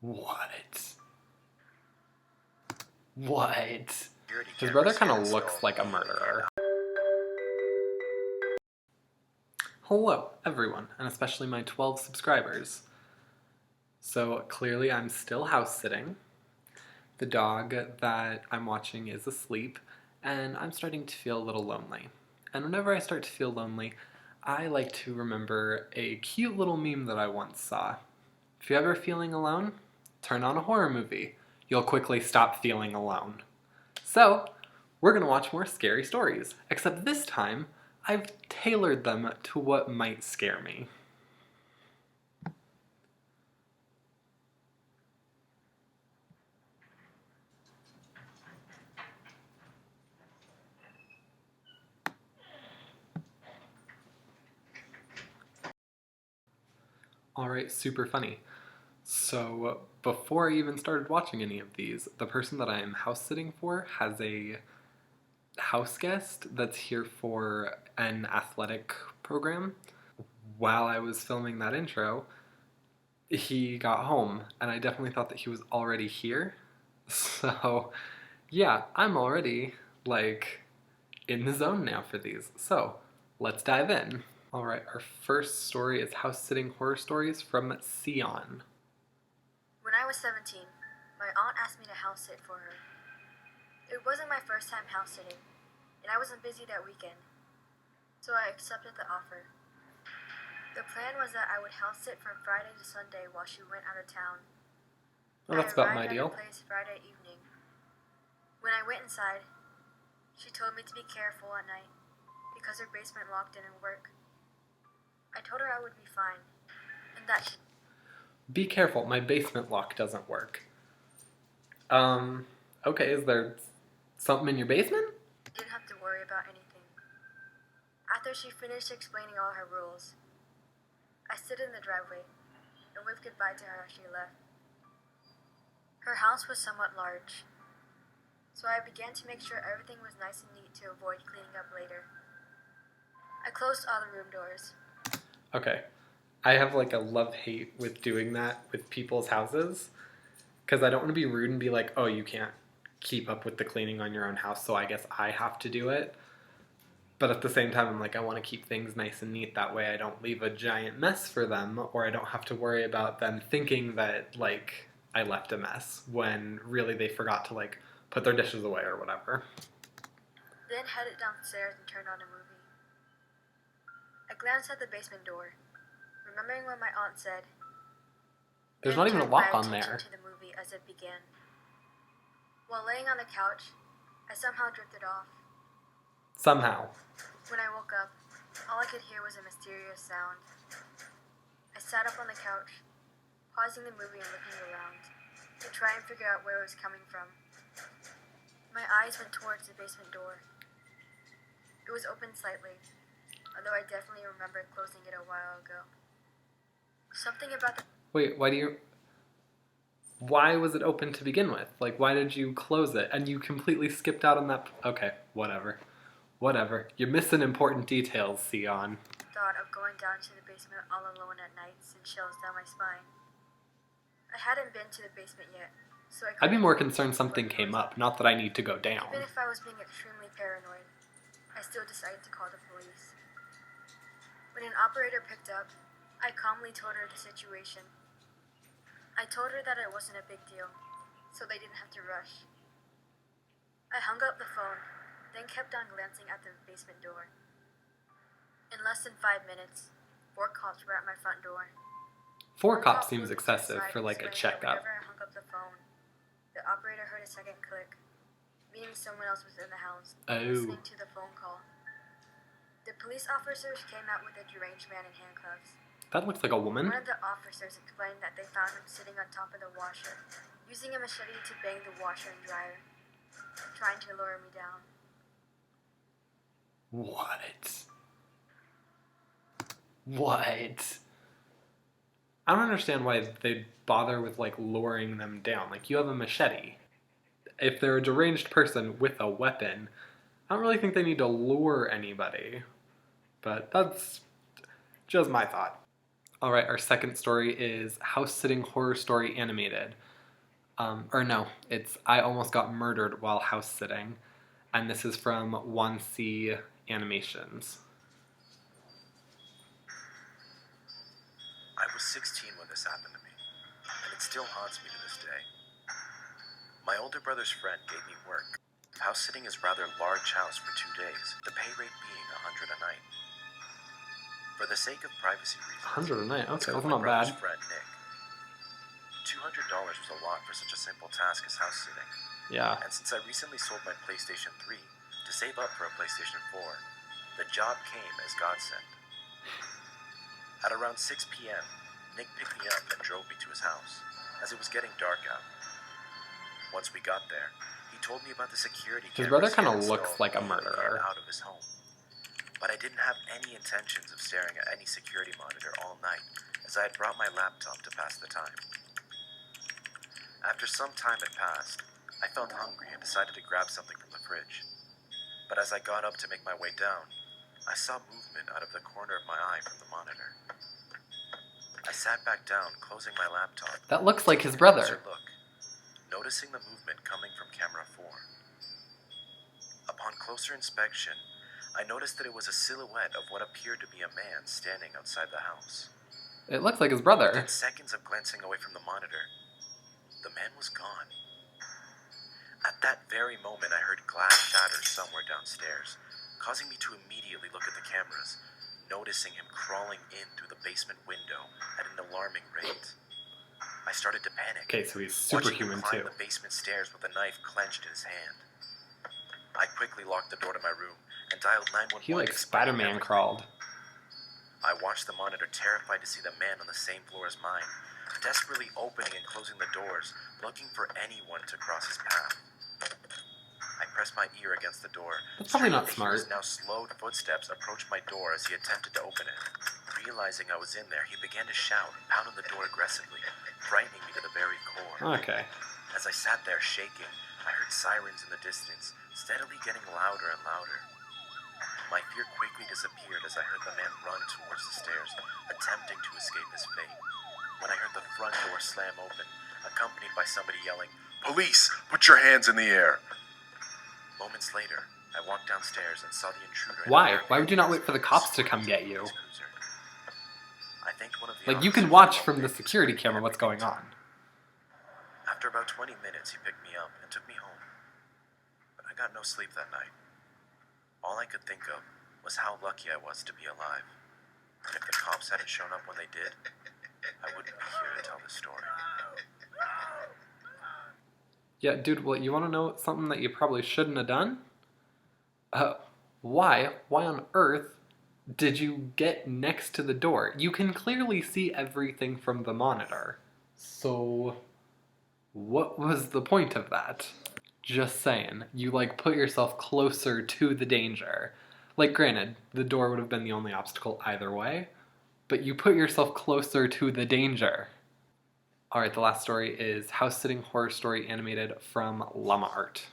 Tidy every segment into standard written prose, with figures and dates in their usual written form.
What? What? His brother kind of looks like a murderer. Hello, everyone, and especially my 12 subscribers. So clearly I'm still house sitting. The dog that I'm watching is asleep, and I'm starting to feel a little lonely. And whenever I start to feel lonely, I like to remember a cute little meme that I once saw. If you're ever feeling alone, turn on a horror movie. You'll quickly stop feeling alone. So, we're gonna watch more scary stories, except this time, I've tailored them to what might scare me. Alright, super funny. So, before I even started watching any of these, the person that I am house sitting for has a house guest that's here for an athletic program. While I was filming that intro, he got home, and I definitely thought that he was already here. So, yeah, I'm already, in the zone now for these. So, let's dive in. Alright, our first story is house sitting horror stories from Seon. When I was 17, my aunt asked me to house sit for her. It wasn't my first time house sitting, and I wasn't busy that weekend, so I accepted the offer. The plan was that I would house sit from Friday to Sunday while she went out of town. Well, that's about my I arrived deal. at her place Friday evening. When I went inside, she told me to be careful at night because her basement lock didn't work. I told her I would be fine, and that she... Be careful, my basement lock doesn't work. Okay, is there something in your basement? didn't have to worry about anything. After she finished explaining all her rules, I stood in the driveway and waved goodbye to her as she left. Her house was somewhat large, so I began to make sure everything was nice and neat to avoid cleaning up later. I closed all the room doors. Okay. I have a love-hate with doing that with people's houses, because I don't want to be rude and be like, oh, you can't keep up with the cleaning on your own house, so I guess I have to do it. But at the same time, I'm like, I want to keep things nice and neat. That way I don't leave a giant mess for them, or I don't have to worry about them thinking that, I left a mess when really they forgot to, put their dishes away or whatever. Then headed downstairs and turned on a movie. I glanced at the basement door, remembering what my aunt said. There's then not even a turned lock my on attention there. to the movie as it began. While laying on the couch, I somehow drifted off. Somehow. When I woke up, all I could hear was a mysterious sound. I sat up on the couch, pausing the movie and looking around to try and figure out where it was coming from. My eyes went towards the basement door. It was open slightly, although I definitely remember closing it a while ago. Something about the... Wait, why was it open to begin with? Why did you close it? And you completely skipped out on that... Okay, whatever. Whatever. You're missing important details, Seon. thought of going down to the basement all alone at night sent chills down my spine. I hadn't been to the basement yet, so I I'd be couldn't more really concerned see something what came was. up, not that I need to go down. Even if I was being extremely paranoid, I still decided to call the police. When an operator picked up, I calmly told her the situation. I told her that it wasn't a big deal, so they didn't have to rush. I hung up the phone, then kept on glancing at the basement door. In less than 5 minutes, 4 cops were at my front door. 4 One cops cop seems pulled me to the excessive side for and a explained that checkup. Whenever I hung up the phone, the operator heard a second click, meaning someone else was in the house, listening to the phone call. The police officers came out with a deranged man in handcuffs. That looks like a woman. One of the officers explained that they found him sitting on top of the washer, using a machete to bang the washer and dryer, trying to lower me down. What? What? I don't understand why they bother with, luring them down. You have a machete. If they're a deranged person with a weapon, I don't really think they need to lure anybody. But that's just my thought. All right, our second story is House Sitting Horror Story Animated. Or no, it's I Almost Got Murdered While House Sitting. And this is from Wansee Animations. I was 16 when this happened to me, and it still haunts me to this day. My older brother's friend gave me work. House sitting his rather large house for 2 days, the pay rate being $100 a night. For the sake of privacy reasons, 100 a night, let's okay, call that's my not brother's bad. friend Nick. $200 was a lot for such a simple task as house sitting. Yeah. And since I recently sold my PlayStation 3 to save up for a PlayStation 4, the job came as God sent. At around 6 p.m., Nick picked me up and drove me to his house, as it was getting dark out. Once we got there, he told me about the security His cameras brother kind he had of looks installed like a in and murderer. out of his home. But I didn't have any intentions of staring at any security monitor all night, as I had brought my laptop to pass the time. After some time had passed, I felt hungry and decided to grab something from the fridge. But as I got up to make my way down, I saw movement out of the corner of my eye from the monitor. I sat back down, closing my laptop. That looks like his taking a brother. closer look, noticing the movement coming from camera 4. Upon closer inspection, I noticed that it was a silhouette of what appeared to be a man standing outside the house. It looks like his brother. Within seconds of glancing away from the monitor, the man was gone. At that very moment, I heard glass shatter somewhere downstairs, causing me to immediately look at the cameras, noticing him crawling in through the basement window at an alarming rate. I started to panic. Okay, so he's watching superhuman him climb too. the basement stairs with a knife clenched in his hand. I quickly locked the door to my room and dialed 911. He like explaining Spider-Man everything. crawled. I watched the monitor, terrified to see the man on the same floor as mine, desperately opening and closing the doors, looking for anyone to cross his path. I pressed my ear against the door. That's probably not starting to hear his smart. now slowed footsteps approach my door as he attempted to open it. Realizing I was in there, he began to shout and pound on the door aggressively, frightening me to the very core. Okay. As I sat there shaking, I heard sirens in the distance, steadily getting louder and louder. My fear quickly disappeared as I heard the man run towards the stairs, attempting to escape his fate. When I heard the front door slam open, accompanied by somebody yelling, "Police! Put your hands in the air!" Moments later, I walked downstairs and saw the intruder. Why? Why would you not wait for the cops to come get you? I thanked one of the Like, you can officers watch for from the helping security me camera what's going on. After about 20 minutes, he picked me up and took me home. But I got no sleep that night. All I could think of was how lucky I was to be alive. And if the cops hadn't shown up when they did, I wouldn't be here to tell this story. Yeah, dude, well, you want to know something that you probably shouldn't have done? Why on earth did you get next to the door? You can clearly see everything from the monitor. So, what was the point of that? Just saying. You, like, put yourself closer to the danger. Like, granted, the door would have been the only obstacle either way, but you put yourself closer to the danger. Alright, the last story is House Sitting Horror Story Animated from Llama Art.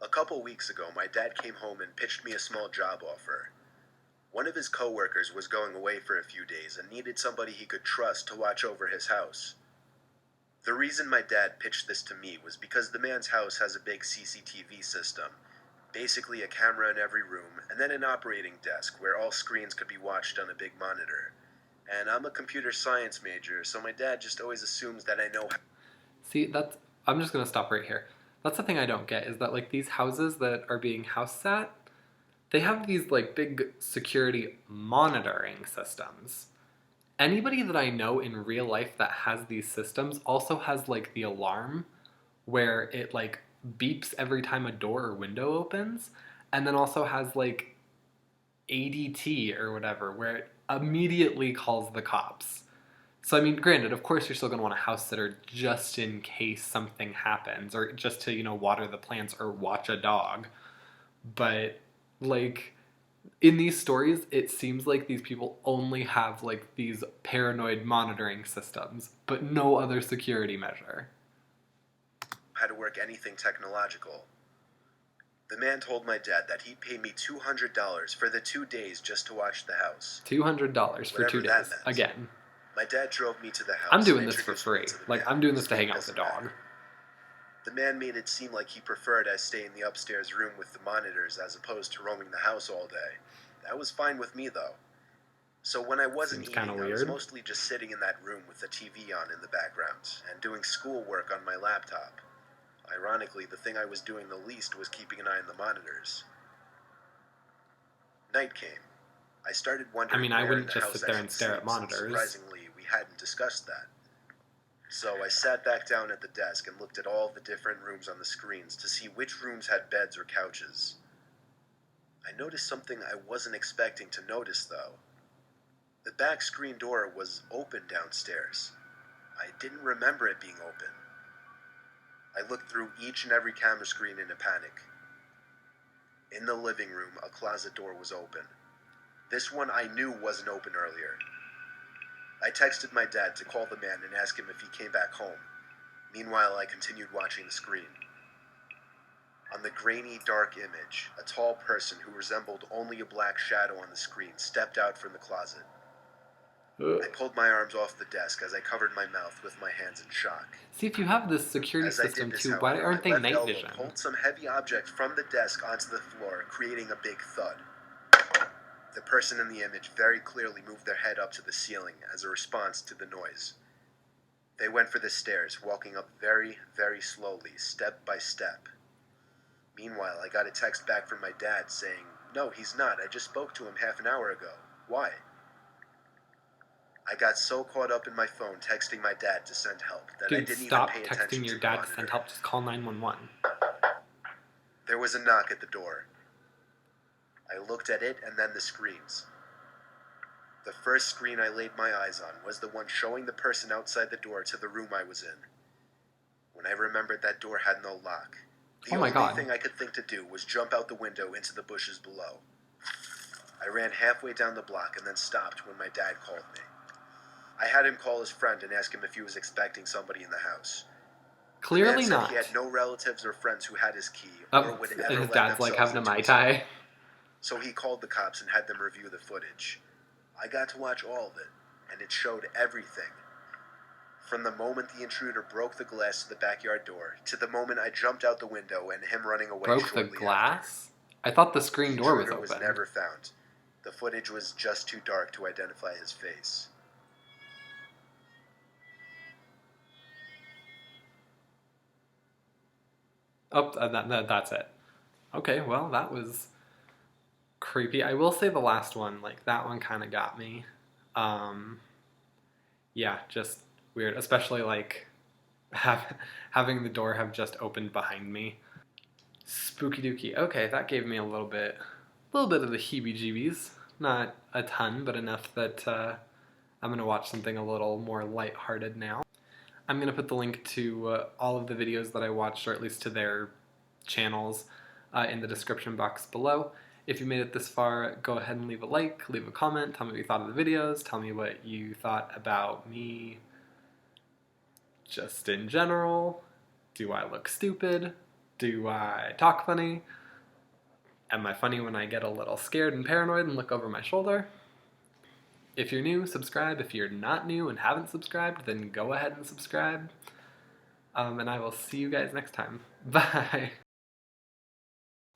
A couple weeks ago, my dad came home and pitched me a small job offer. One of his coworkers was going away for a few days and needed somebody he could trust to watch over his house. The reason my dad pitched this to me was because the man's house has a big CCTV system, basically a camera in every room, and then an operating desk where all screens could be watched on a big monitor. And I'm a computer science major, so my dad just always assumes that I know. See, I'm just gonna stop right here. That's the thing I don't get, is that, like, these houses that are being house sat, they have these, like, big security monitoring systems. Anybody that I know in real life that has these systems also has, like, the alarm where it, like, beeps every time a door or window opens, and then also has, like, ADT or whatever, where it immediately calls the cops. So, I mean, granted, of course you're still going to want a house sitter just in case something happens, or just to, water the plants or watch a dog. But, like, In these stories, it seems like these people only have like these paranoid monitoring systems, but no other security measure. How to work anything technological. The man told my dad that he'd pay me $200 for the 2 days just to watch the house. $200 for Whatever 2 that days. meant. Again, My dad drove me to the house. I'm doing and this for introduced me free. to the Like, man. I'm doing this to His hang name out with the doesn't dog. matter. The man made it seem like he preferred I stay in the upstairs room with the monitors as opposed to roaming the house all day. That was fine with me, though. So when I wasn't Seems kinda eating, I was weird. mostly just sitting in that room with the TV on in the background and doing schoolwork on my laptop. Ironically, the thing I was doing the least was keeping an eye on the monitors. Night came. I started wondering I mean, I where wouldn't in the just house sit I there should and stare at sleep, since monitors. surprisingly, we hadn't discussed that. So I sat back down at the desk and looked at all the different rooms on the screens to see which rooms had beds or couches. I noticed something I wasn't expecting to notice, though. The back screen door was open downstairs. I didn't remember it being open. I looked through each and every camera screen in a panic. In the living room, a closet door was open. This one I knew wasn't open earlier. I texted my dad to call the man and ask him if he came back home. Meanwhile, I continued watching the screen. On the grainy, dark image, a tall person who resembled only a black shadow on the screen stepped out from the closet. I pulled my arms off the desk as I covered my mouth with my hands in shock. See, if you have this security As I system did this, too, why however, aren't they my left night elbow vision? pulled some heavy object from the desk onto the floor, creating a big thud. The person in the image very clearly moved their head up to the ceiling as a response to the noise. They went for the stairs, walking up very, very slowly, step by step. Meanwhile, I got a text back from my dad saying, "No, he's not. I just spoke to him half an hour ago. Why?" I got so caught up in my phone texting my dad to send help that I Dude, didn't stop even pay attention texting your to the dad to monitor. send help. Just call 911. There was a knock at the door. I looked at it and then the screens. The first screen I laid my eyes on was the one showing the person outside the door to the room I was in. When I remembered that door had no lock, the Oh my only God. thing I could think to do was jump out the window into the bushes below. I ran halfway down the block and then stopped when my dad called me. I had him call his friend and ask him if he was expecting somebody in the house. Clearly The man said not. he had no relatives or friends who had his key or Oh, would and ever his let dad's like themselves having a into Mai his Tai. home. So he called the cops and had them review the footage. I got to watch all of it, and it showed everything. From the moment the intruder broke the glass to the backyard door, to the moment I jumped out the window and him running away Broke the shortly after. glass? I thought the screen The door was intruder open. was never found. The footage was just too dark to identify his face. Oh, that's it. Okay, well, that was creepy. I will say the last one, like, that one kind of got me. Yeah, just weird. Especially, like, having the door have just opened behind me. Spooky dooky. Okay, that gave me a little bit of the heebie-jeebies. Not a ton, but enough that I'm going to watch something a little more lighthearted now. I'm going to put the link to all of the videos that I watched, or at least to their channels, in the description box below. If you made it this far, go ahead and leave a like, leave a comment, tell me what you thought of the videos, tell me what you thought about me just in general. Do I look stupid? Do I talk funny? Am I funny when I get a little scared and paranoid and look over my shoulder? If you're new, subscribe. If you're not new and haven't subscribed, then go ahead and subscribe. And I will see you guys next time. Bye!